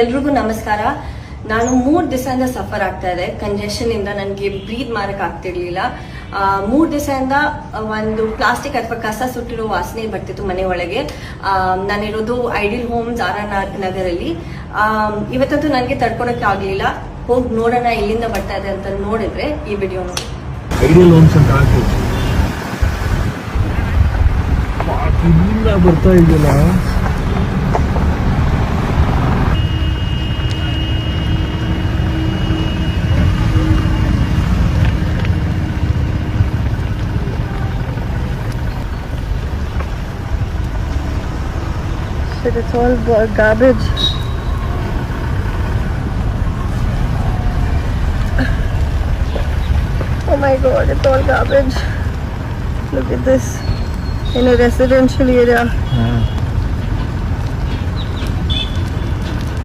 ಎಲ್ರಿಗೂ ನಮಸ್ಕಾರ. ನಾನು 3 ದಿವಸದಿಂದ ಸಫರ್ ಆಗ್ತಾ ಇದೆ ಕಂಜೆಷನ್ ಇಂದ. ನನಗೆ ಬ್ರೀತ್ ಮಾಡಕ್ ಆಗ್ತಿರ್ಲಿಲ್ಲ. 3 ದಿವಸದಿಂದ ಒಂದು ಪ್ಲಾಸ್ಟಿಕ್ ಅಥವಾ ಕಸ ಸುಟ್ಟಿರೋ ವಾಸನೆ ಬರ್ತಿತ್ತು ಮನೆ ಒಳಗೆ. ನಾನಿರೋದು ಐಡಿಯಲ್ ಹೋಮ್ಸ್ RR ನಗರಲ್ಲಿ. ಇವತ್ತಂತೂ ನನಗೆ ತಡ್ಕೊಳಕ್ಕೆ ಆಗ್ಲಿಲ್ಲ. ಹೋಗಿ ನೋಡೋಣ ಎಲ್ಲಿಂದ ಬರ್ತಾ ಇದೆ ಅಂತ ನೋಡಿದ್ರೆ ಈ ವಿಡಿಯೋ ನೋಡಿ. ಐಡಿಯಲ್ ಹೋಮ್ಸ್ ಅಂತ ಹಾಕಿ ಇಲ್ಲಿಂದ ಬರ್ತಾ ಇದೆಯಲ್ಲ. Shit, it's all garbage. Oh my god, it's all garbage. Look at this. In a residential area.